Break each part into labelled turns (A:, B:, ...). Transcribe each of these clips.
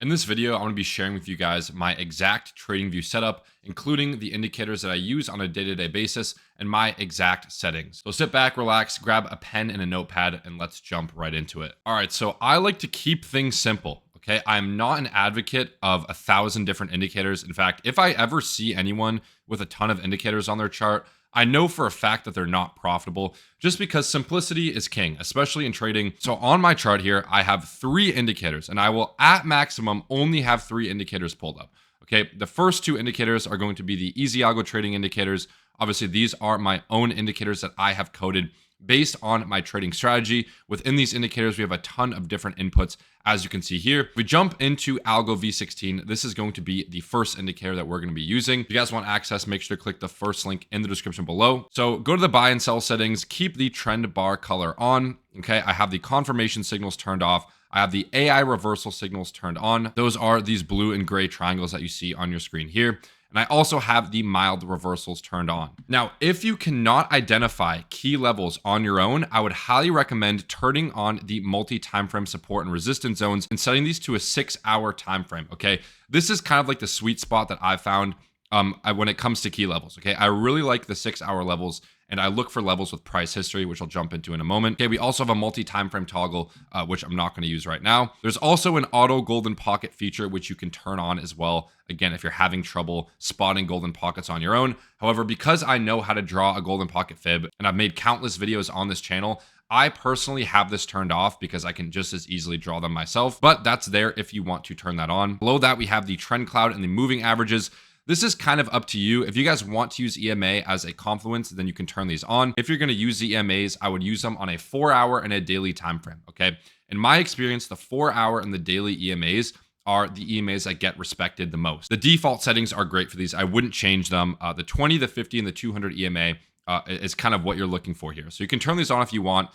A: In this video, I'm going to be sharing with you guys my exact TradingView setup, including the indicators that I use on a day-to-day basis and my exact settings. So sit back, relax, grab a pen and a notepad, and let's jump right into it. All right, so I like to keep things simple. Okay, I'm not an advocate of 1,000 different indicators. In fact, if I ever see anyone with a ton of indicators on their chart, I know for a fact that they're not profitable just because simplicity is king, especially in trading. So on my chart here, I have 3 indicators and I will at maximum only have 3 indicators pulled up. Okay, the first 2 indicators are going to be the EzAlgo trading indicators. Obviously, these are my own indicators that I have coded based on my trading strategy. Within these indicators, we have a ton of different inputs, as you can see here. If we jump into Algo V16, this is going to be the first indicator that we're going to be using. If you guys want access, make sure to click the first link in the description below. So go to the buy and sell settings, keep the trend bar color on. Okay, I have the confirmation signals turned off. I have the AI reversal signals turned on. Those are these blue and gray triangles that you see on your screen here. And I also have the mild reversals turned on. Now, if you cannot identify key levels on your own, I would highly recommend turning on the multi-time frame support and resistance zones and setting these to a 6-hour time frame. Okay, this is kind of like the sweet spot that I found when it comes to key levels. Okay, I really like the 6-hour levels, and I look for levels with price history, which I'll jump into in a moment. Okay, we also have a multi-time frame toggle, which I'm not going to use right now. There's also an auto golden pocket feature, which you can turn on as well. Again, if you're having trouble spotting golden pockets on your own. However, because I know how to draw a golden pocket fib, and I've made countless videos on this channel, I personally have this turned off because I can just as easily draw them myself, but that's there if you want to turn that on. Below that, we have the trend cloud and the moving averages. This is kind of up to you. If you guys want to use EMA as a Confluence, then you can turn these on. If you're going to use the EMAs, I would use them on a 4-hour and a daily time frame. Okay. In my experience, the 4-hour and the daily EMAs are the EMAs that get respected the most. The default settings are great for these. I wouldn't change them. The 20, the 50, and the 200 EMA is kind of what you're looking for here. So you can turn these on if you want.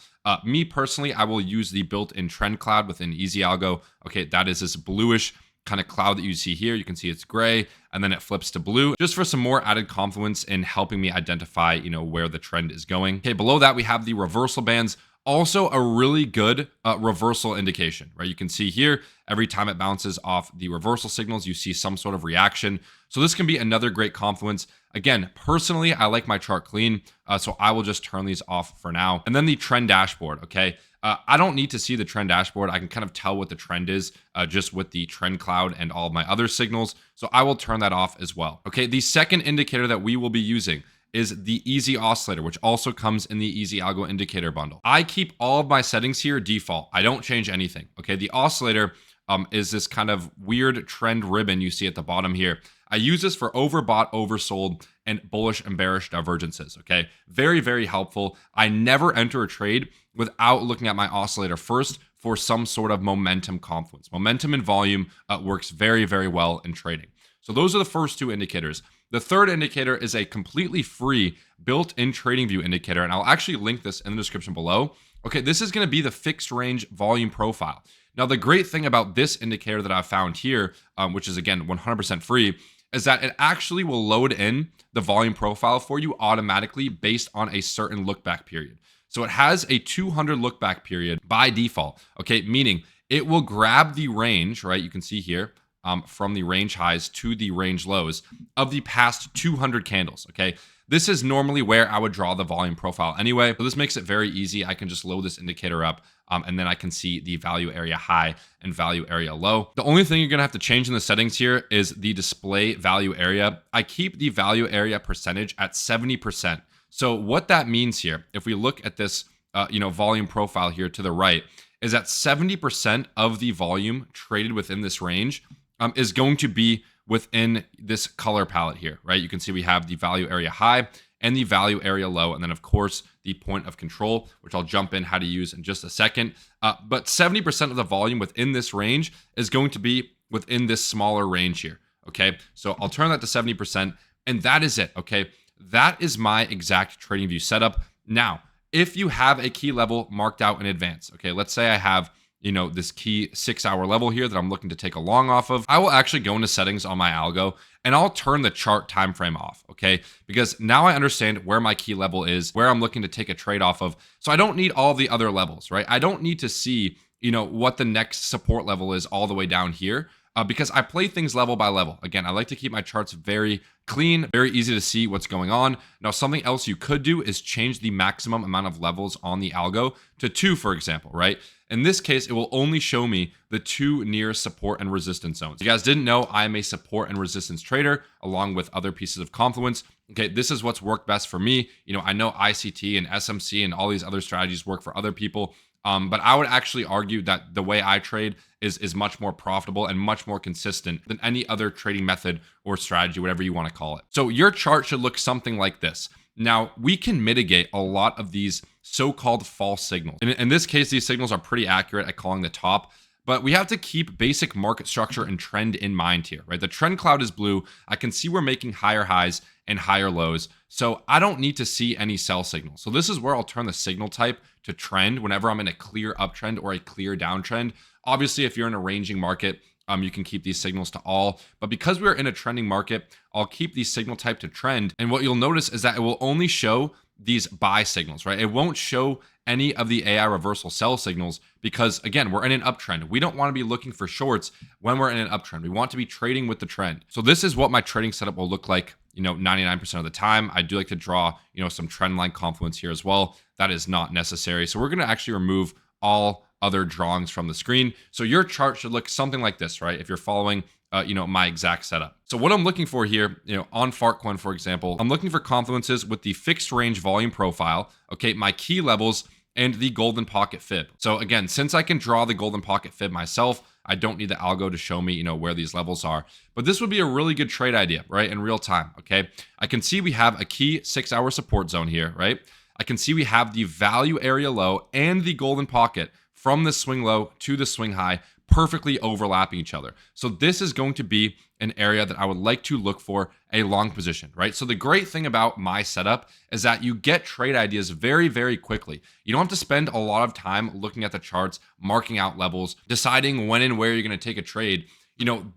A: Me personally, I will use the built-in trend cloud within EzAlgo. Okay, that is this bluish kind of cloud that you see here. You can see it's gray and then it flips to blue just for some more added confluence in helping me identify, where the trend is going. Okay, below that we have the reversal bands. Also a really good reversal indication, right? You can see here, every time it bounces off the reversal signals, you see some sort of reaction. So this can be another great confluence. Again, personally, I like my chart clean, so I will just turn these off for now. And then the trend dashboard, okay? I don't need to see the trend dashboard. I can kind of tell what the trend is just with the trend cloud and all of my other signals. So I will turn that off as well. Okay, the second indicator that we will be using is the Easy Oscillator, which also comes in the EzAlgo indicator bundle. I keep all of my settings here default. I don't change anything. Okay, the oscillator is this kind of weird trend ribbon you see at the bottom here. I use this for overbought, oversold, and bullish and bearish divergences. Okay, very, very helpful. I never enter a trade without looking at my oscillator first for some sort of momentum confluence. Momentum and volume works very, very well in trading. So those are the first 2 indicators. The third indicator is a completely free built-in TradingView indicator, and I'll actually link this in the description below. Okay, this is going to be the fixed range volume profile. Now, the great thing about this indicator that I found here, which is again 100% free, is that it actually will load in the volume profile for you automatically based on a certain look back period. So it has a 200 look back period by default, okay, meaning it will grab the range, right? You can see here, from the range highs to the range lows of the past 200 candles, okay? This is normally where I would draw the volume profile anyway, so this makes it very easy. I can just load this indicator up, and then I can see the value area high and value area low. The only thing you're gonna have to change in the settings here is the display value area. I keep the value area percentage at 70%. So what that means here, if we look at this, volume profile here to the right, is that 70% of the volume traded within this range is going to be within this color palette here, right? You can see we have the value area high and the value area low, and then of course the point of control, which I'll jump in how to use in just a second. But 70% of the volume within this range is going to be within this smaller range here, okay? So I'll turn that to 70%, and that is it, okay? That is my exact TradingView setup. Now, if you have a key level marked out in advance, okay, let's say I have this key 6-hour level here that I'm looking to take a long off of, I will actually go into settings on my algo and I'll turn the chart time frame off, okay? Because now I understand where my key level is, where I'm looking to take a trade off of. So I don't need all the other levels, right? I don't need to see, what the next support level is all the way down here. because I play things level by level. Again, I like to keep my charts very clean, very easy to see what's going on. Now, something else you could do is change the maximum amount of levels on the algo to 2, for example, right? In this case, it will only show me the 2 nearest support and resistance zones. If you guys didn't know, I am a support and resistance trader along with other pieces of Confluence. Okay, this is what's worked best for me. I know ICT and SMC and all these other strategies work for other people. But I would actually argue that the way I trade is much more profitable and much more consistent than any other trading method or strategy, whatever you want to call it. So your chart should look something like this. Now, we can mitigate a lot of these so-called false signals. In this case, these signals are pretty accurate at calling the top, but we have to keep basic market structure and trend in mind here, right? The trend cloud is blue. I can see we're making higher highs and higher lows. So I don't need to see any sell signals. So this is where I'll turn the signal type to trend whenever I'm in a clear uptrend or a clear downtrend. Obviously, if you're in a ranging market, you can keep these signals to all. But because we're in a trending market, I'll keep the signal type to trend. And what you'll notice is that it will only show these buy signals, right? It won't show any of the AI reversal sell signals because, again, we're in an uptrend. We don't want to be looking for shorts when we're in an uptrend. We want to be trading with the trend. So this is what my trading setup will look like, 99% of the time. I do like to draw, some trend line confluence here as well. That is not necessary. So we're going to actually remove all other drawings from the screen. So your chart should look something like this, right? If you're following my exact setup. So what I'm looking for here, on Fartcoin, for example, I'm looking for Confluences with the fixed range volume profile, okay, my key levels, and the golden pocket fib. So again, since I can draw the golden pocket fib myself, I don't need the algo to show me, where these levels are. But this would be a really good trade idea, right? In real time, okay? I can see we have a key 6-hour support zone here, right? I can see we have the value area low and the golden pocket from the swing low to the swing high, perfectly overlapping each other. So this is going to be an area that I would like to look for a long position, right? So the great thing about my setup is that you get trade ideas very, very quickly. You don't have to spend a lot of time looking at the charts, marking out levels, deciding when and where you're going to take a trade.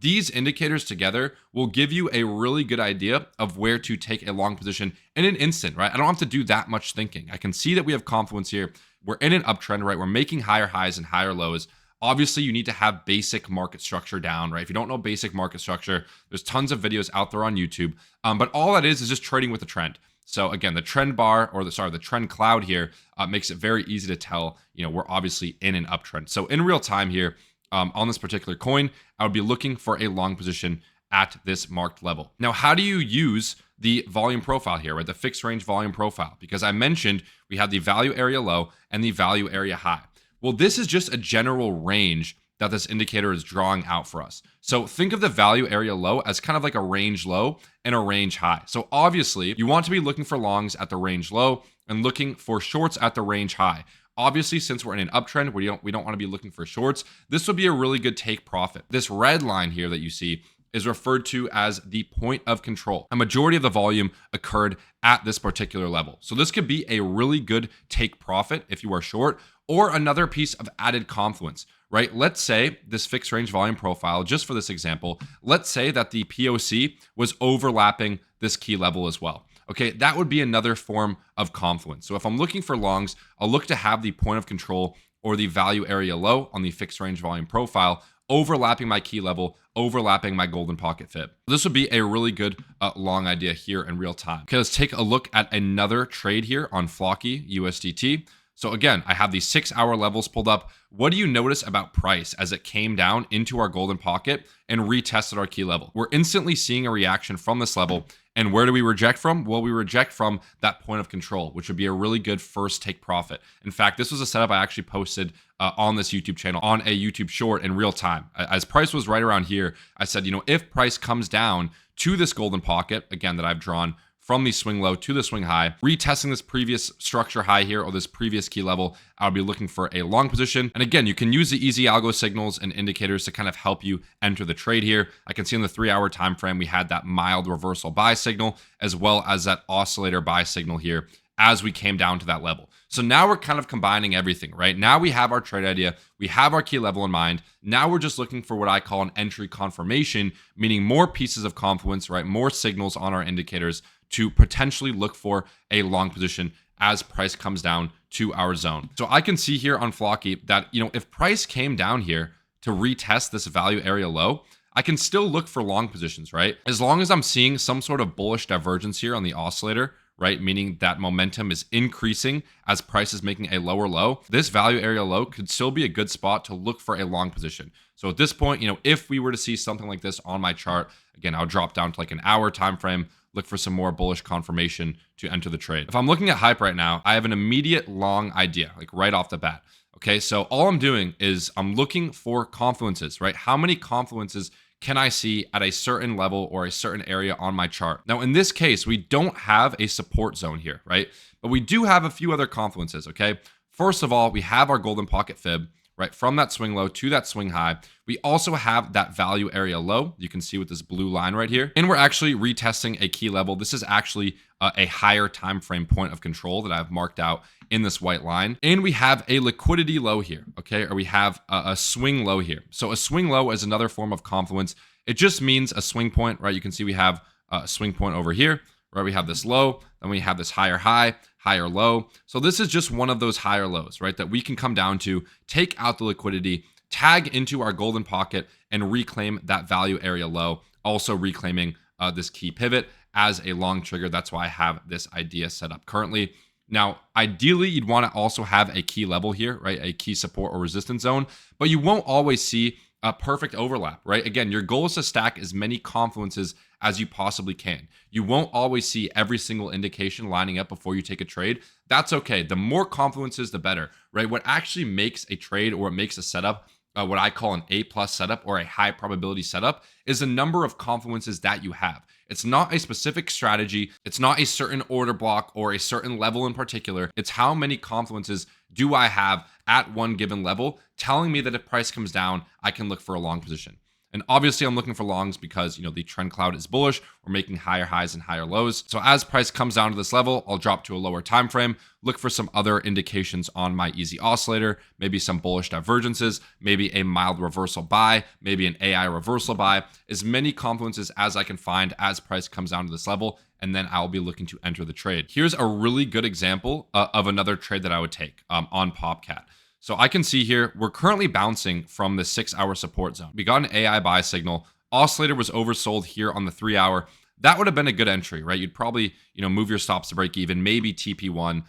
A: These indicators together will give you a really good idea of where to take a long position in an instant, right? I don't have to do that much thinking. I can see that we have Confluence here. We're in an uptrend, right? We're making higher highs and higher lows. Obviously, you need to have basic market structure down, right? If you don't know basic market structure, there's tons of videos out there on YouTube. But all that is just trading with the trend. So again, the trend bar, or the trend cloud here makes it very easy to tell, we're obviously in an uptrend. So in real time here, on this particular coin, I would be looking for a long position at this marked level. Now, how do you use the volume profile here, right? The fixed range volume profile, because I mentioned we have the value area low and the value area high. Well, this is just a general range that this indicator is drawing out for us. So think of the value area low as kind of like a range low and a range high. So obviously, you want to be looking for longs at the range low and looking for shorts at the range high. Obviously, since we're in an uptrend, we don't want to be looking for shorts. This would be a really good take profit. This red line here that you see is referred to as the point of control. A majority of the volume occurred at this particular level. So this could be a really good take profit if you are short, or another piece of added confluence, right? Let's say this fixed range volume profile, just for this example, let's say that the POC was overlapping this key level as well. Okay, that would be another form of confluence. So if I'm looking for longs, I'll look to have the point of control or the value area low on the fixed range volume profile overlapping my key level, overlapping my golden pocket fib. This would be a really good long idea here in real time. Okay, let's take a look at another trade here on Flocky USDT. So again, I have these 6-hour levels pulled up. What do you notice about price as it came down into our golden pocket and retested our key level? We're instantly seeing a reaction from this level. And where do we reject from? Well, we reject from that point of control, which would be a really good first take profit. In fact, this was a setup I actually posted on this YouTube channel on a YouTube short in real time. As price was right around here, I said, if price comes down to this golden pocket, again, that I've drawn from the swing low to the swing high, retesting this previous structure high here or this previous key level, I'll be looking for a long position. And again, you can use the EzAlgo signals and indicators to kind of help you enter the trade here. I can see in the 3-hour time frame, we had that mild reversal buy signal, as well as that oscillator buy signal here as we came down to that level. So now we're kind of combining everything, right? Now we have our trade idea, we have our key level in mind. Now we're just looking for what I call an entry confirmation, meaning more pieces of confluence, right? More signals on our indicators to potentially look for a long position as price comes down to our zone. So I can see here on Flocky that, if price came down here to retest this value area low, I can still look for long positions, right? As long as I'm seeing some sort of bullish divergence here on the oscillator, right? Meaning that momentum is increasing as price is making a lower low. This value area low could still be a good spot to look for a long position. So at this point, if we were to see something like this on my chart, again, I'll drop down to like an hour time frame, look for some more bullish confirmation to enter the trade. If I'm looking at hype right now, I have an immediate long idea, like right off the bat. Okay, so all I'm doing is I'm looking for confluences, right? How many confluences can I see at a certain level or a certain area on my chart? Now, in this case, we don't have a support zone here, right? But we do have a few other confluences, okay? First of all, we have our golden pocket fib, right? From that swing low to that swing high. We also have that value area low. You can see with this blue line right here. And we're actually retesting a key level. This is actually a higher time frame point of control that I've marked out in this white line. And we have a liquidity low here, okay? Or we have a swing low here. So a swing low is another form of confluence. It just means a swing point, right? You can see we have a swing point over here, right? We have this low, then we have this higher high, higher low. So this is just one of those higher lows, right? That we can come down to, take out the liquidity, tag into our golden pocket, and reclaim that value area low, also reclaiming this key pivot as a long trigger. That's why I have this idea set up currently. Now, ideally, you'd want to also have a key level here, right? A key support or resistance zone, but you won't always see a perfect overlap, right? Again, your goal is to stack as many confluences as you possibly can. You won't always see every single indication lining up before you take a trade. That's okay. The more confluences, the better, right? What actually makes a trade or what makes a setup what I call an A+ setup or a high probability setup is the number of confluences that you have. It's not a specific strategy. It's not a certain order block or a certain level in particular. It's how many confluences do I have at one given level, telling me that if price comes down, I can look for a long position. And obviously I'm looking for longs because, the trend cloud is bullish. We're making higher highs and higher lows. So as price comes down to this level, I'll drop to a lower time frame, look for some other indications on my easy oscillator, maybe some bullish divergences, maybe a mild reversal buy, maybe an AI reversal buy, as many confluences as I can find as price comes down to this level, and then I'll be looking to enter the trade. Here's a really good example of another trade that I would take on PopCat. So I can see here, we're currently bouncing from the 6-hour support zone. We got an AI buy signal. Oscillator was oversold here on the 3-hour. That would have been a good entry, right? You'd probably, move your stops to break even, maybe TP1,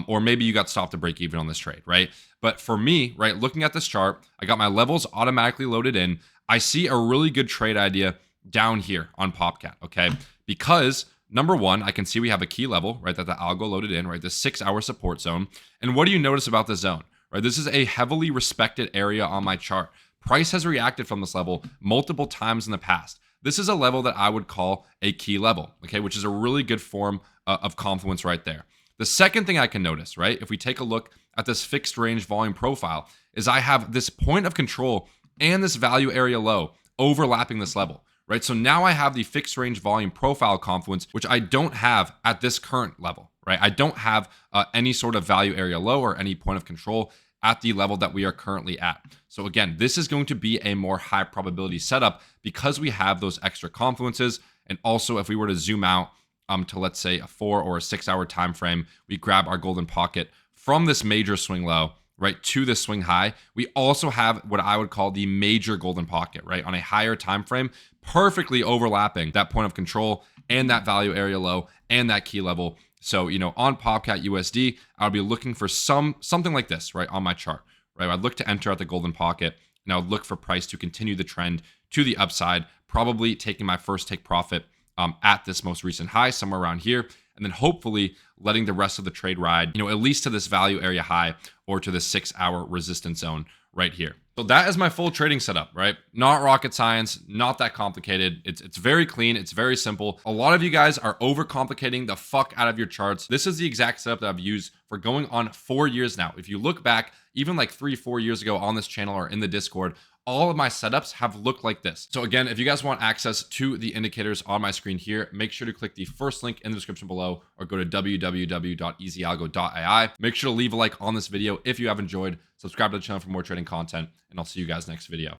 A: or maybe you got stopped to break even on this trade, right? But for me, right, looking at this chart, I got my levels automatically loaded in. I see a really good trade idea down here on PopCat, okay? Because number one, I can see we have a key level, right, that the algo loaded in, right? The 6-hour support zone. And what do you notice about this zone? Right, this is a heavily respected area on my chart. Price has reacted from this level multiple times in the past. This is a level that I would call a key level, okay, which is a really good form of confluence right there. The second thing I can notice, right, if we take a look at this fixed range volume profile, is I have this point of control and this value area low overlapping this level, right? So now I have the fixed range volume profile confluence, which I don't have at this current level, right? I don't have any sort of value area low or any point of control at the level that we are currently at. So again, this is going to be a more high probability setup because we have those extra confluences. And also if we were to zoom out to, let's say, a 4 or a 6-hour time frame, we grab our golden pocket from this major swing low, right, to this swing high. We also have what I would call the major golden pocket, right, on a higher time frame, perfectly overlapping that point of control and that value area low and that key level. So, on PopCat USD, I would be looking for something like this, right, on my chart, right? I'd look to enter at the golden pocket, and I would look for price to continue the trend to the upside, probably taking my first take profit at this most recent high, somewhere around here, and then hopefully letting the rest of the trade ride, at least to this value area high or to the 6-hour resistance zone right here. So that is my full trading setup, right? Not rocket science, not that complicated. It's very clean. It's very simple. A lot of you guys are overcomplicating the fuck out of your charts. This is the exact setup that I've used for going on 4 years now. If you look back, even like 3-4 years ago on this channel or in the Discord, all of my setups have looked like this. So again, if you guys want access to the indicators on my screen here, make sure to click the first link in the description below or go to www.EzAlgo.ai. Make sure to leave a like on this video if you have enjoyed. Subscribe to the channel for more trading content, and I'll see you guys next video.